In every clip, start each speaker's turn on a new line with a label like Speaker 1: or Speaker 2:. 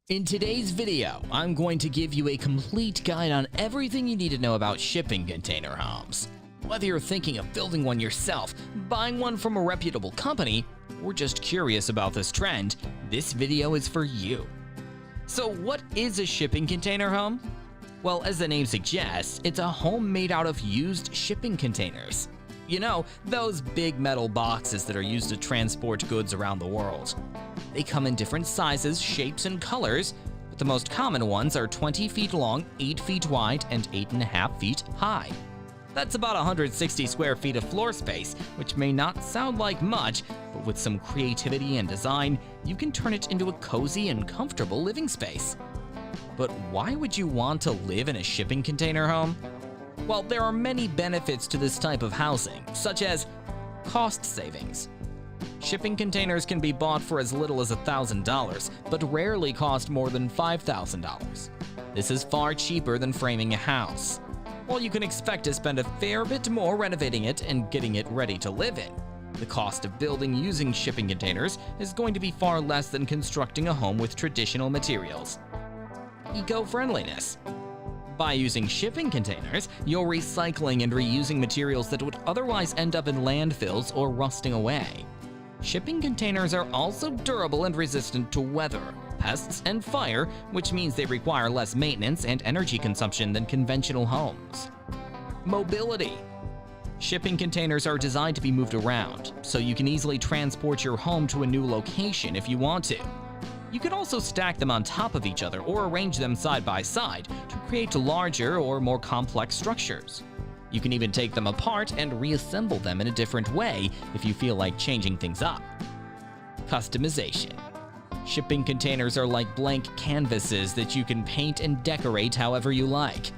Speaker 1: In today's video, I'm going to give you a complete guide on everything you need to know about shipping container homes. Whether you're thinking of building one yourself, buying one from a reputable company, or just curious about this trend, this video is for you. So what is a shipping container home? Well, as the name suggests, it's a home made out of used shipping containers. You know, those big metal boxes that are used to transport goods around the world. They come in different sizes, shapes, and colors, but the most common ones are 20 feet long, 8 feet wide, and 8.5 feet high. That's about 160 square feet of floor space, which may not sound like much, but with some creativity and design, you can turn it into a cozy and comfortable living space. But why would you want to live in a shipping container home? Well, there are many benefits to this type of housing, such as cost savings. Shipping containers can be bought for as little as $1,000, but rarely cost more than $5,000. This is far cheaper than framing a house. While you can expect to spend a fair bit more renovating it and getting it ready to live in, the cost of building using shipping containers is going to be far less than constructing a home with traditional materials. Eco-friendliness. By using shipping containers, you're recycling and reusing materials that would otherwise end up in landfills or rusting away. Shipping containers are also durable and resistant to weather, pests, and fire, which means they require less maintenance and energy consumption than conventional homes. Mobility. Shipping containers are designed to be moved around, so you can easily transport your home to a new location if you want to. You can also stack them on top of each other or arrange them side by side to create larger or more complex structures. You can even take them apart and reassemble them in a different way if you feel like changing things up. Customization. Shipping containers are like blank canvases that you can paint and decorate however you like.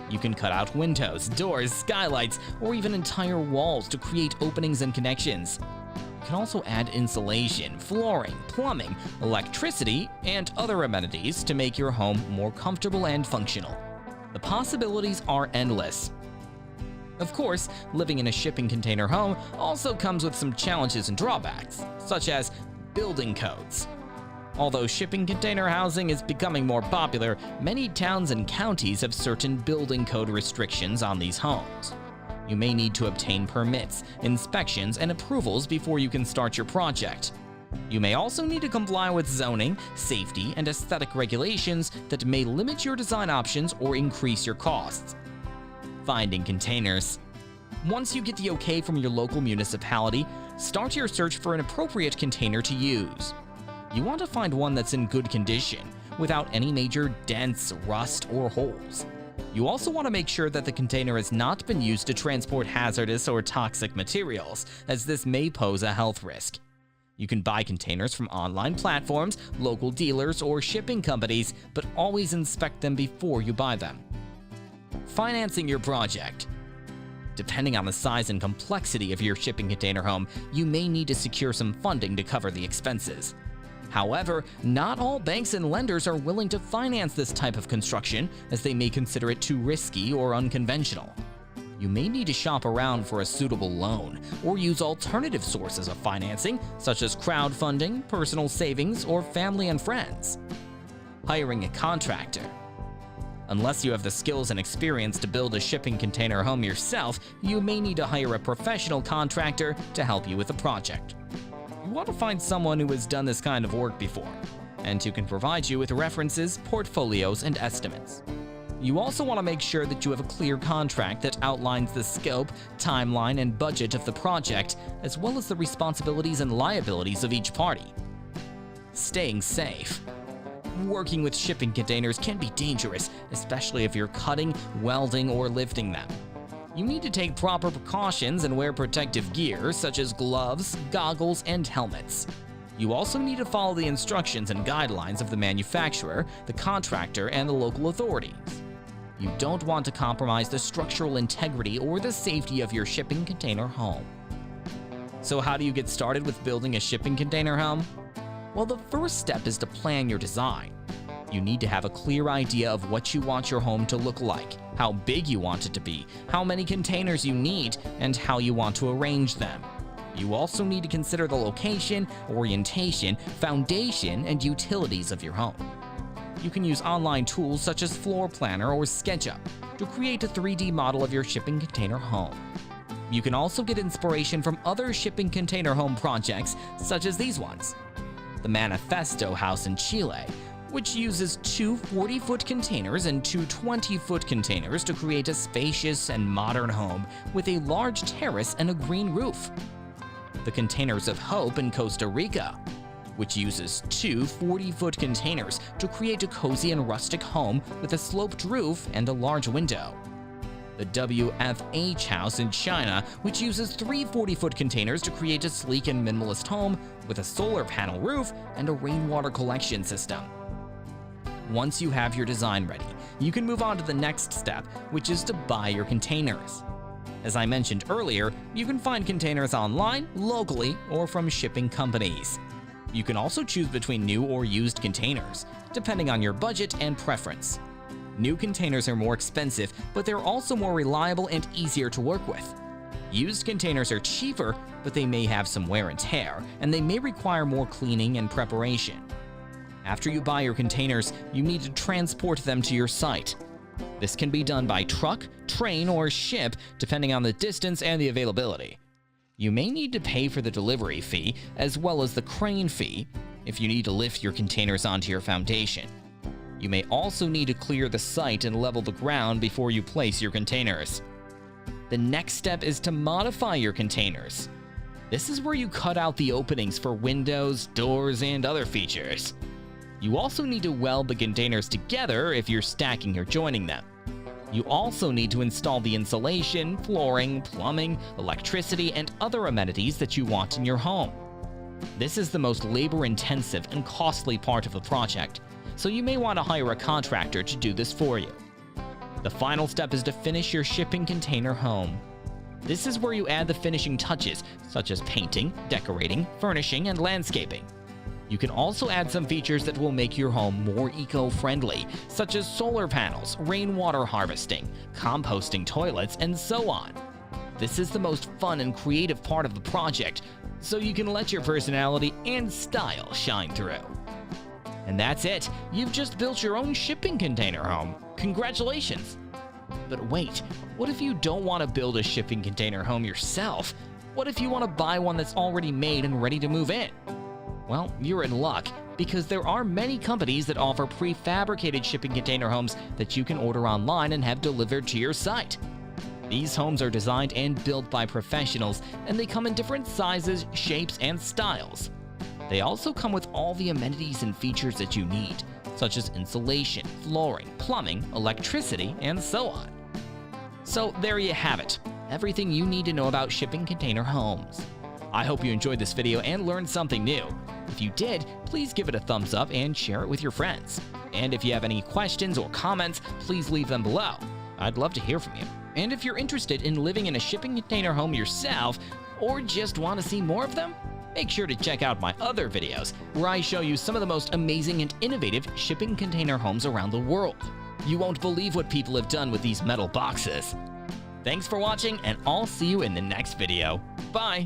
Speaker 1: You can cut out windows, doors, skylights, or even entire walls to create openings and connections. You can also add insulation, flooring, plumbing, electricity, and other amenities to make your home more comfortable and functional. The possibilities are endless. Of course, living in a shipping container home also comes with some challenges and drawbacks, such as building codes. Although shipping container housing is becoming more popular, many towns and counties have certain building code restrictions on these homes. You may need to obtain permits, inspections, and approvals before you can start your project. You may also need to comply with zoning, safety, and aesthetic regulations that may limit your design options or increase your costs. Finding containers. Once you get the okay from your local municipality, start your search for an appropriate container to use. You want to find one that's in good condition, without any major dents, rust, or holes. You also want to make sure that the container has not been used to transport hazardous or toxic materials, as this may pose a health risk. You can buy containers from online platforms, local dealers, or shipping companies, but always inspect them before you buy them. Financing your project. Depending on the size and complexity of your shipping container home, you may need to secure some funding to cover the expenses. However, not all banks and lenders are willing to finance this type of construction, as they may consider it too risky or unconventional. You may need to shop around for a suitable loan, or use alternative sources of financing, such as crowdfunding, personal savings, or family and friends. Hiring a contractor. Unless you have the skills and experience to build a shipping container home yourself, you may need to hire a professional contractor to help you with the project. You want to find someone who has done this kind of work before, and who can provide you with references, portfolios, and estimates. You also want to make sure that you have a clear contract that outlines the scope, timeline, and budget of the project, as well as the responsibilities and liabilities of each party. Staying safe. Working with shipping containers can be dangerous, especially if you're cutting, welding, or lifting them. You need to take proper precautions and wear protective gear such as gloves, goggles, and helmets. You also need to follow the instructions and guidelines of the manufacturer, the contractor, and the local authorities. You don't want to compromise the structural integrity or the safety of your shipping container home. So how do you get started with building a shipping container home? Well, the first step is to plan your design. You need to have a clear idea of what you want your home to look like, how big you want it to be, how many containers you need, and how you want to arrange them. You also need to consider the location, orientation, foundation, and utilities of your home. You can use online tools such as Floor Planner or SketchUp to create a 3D model of your shipping container home. You can also get inspiration from other shipping container home projects such as these ones. The Manifesto House in Chile, which uses two 40-foot containers and two 20-foot containers to create a spacious and modern home with a large terrace and a green roof. The Containers of Hope in Costa Rica, which uses two 40-foot containers to create a cozy and rustic home with a sloped roof and a large window. The WFH House in China, which uses three 40-foot containers to create a sleek and minimalist home with a solar panel roof and a rainwater collection system. Once you have your design ready, you can move on to the next step, which is to buy your containers. As I mentioned earlier, you can find containers online, locally, or from shipping companies. You can also choose between new or used containers, depending on your budget and preference. New containers are more expensive, but they're also more reliable and easier to work with. Used containers are cheaper, but they may have some wear and tear, and they may require more cleaning and preparation. After you buy your containers, you need to transport them to your site. This can be done by truck, train, or ship, depending on the distance and the availability. You may need to pay for the delivery fee, as well as the crane fee, if you need to lift your containers onto your foundation. You may also need to clear the site and level the ground before you place your containers. The next step is to modify your containers. This is where you cut out the openings for windows, doors, and other features. You also need to weld the containers together if you're stacking or joining them. You also need to install the insulation, flooring, plumbing, electricity, and other amenities that you want in your home. This is the most labor-intensive and costly part of the project, so you may want to hire a contractor to do this for you. The final step is to finish your shipping container home. This is where you add the finishing touches, such as painting, decorating, furnishing, and landscaping. You can also add some features that will make your home more eco-friendly, such as solar panels, rainwater harvesting, composting toilets, and so on. This is the most fun and creative part of the project, so you can let your personality and style shine through. And that's it, you've just built your own shipping container home. Congratulations! But wait, what if you don't want to build a shipping container home yourself? What if you want to buy one that's already made and ready to move in? Well, you're in luck, because there are many companies that offer prefabricated shipping container homes that you can order online and have delivered to your site. These homes are designed and built by professionals, and they come in different sizes, shapes, and styles. They also come with all the amenities and features that you need, such as insulation, flooring, plumbing, electricity, and so on. So there you have it, everything you need to know about shipping container homes. I hope you enjoyed this video and learned something new. If you did, please give it a thumbs up and share it with your friends. And if you have any questions or comments, please leave them below. I'd love to hear from you. And if you're interested in living in a shipping container home yourself, or just want to see more of them, make sure to check out my other videos, where I show you some of the most amazing and innovative shipping container homes around the world. You won't believe what people have done with these metal boxes. Thanks for watching, and I'll see you in the next video. Bye!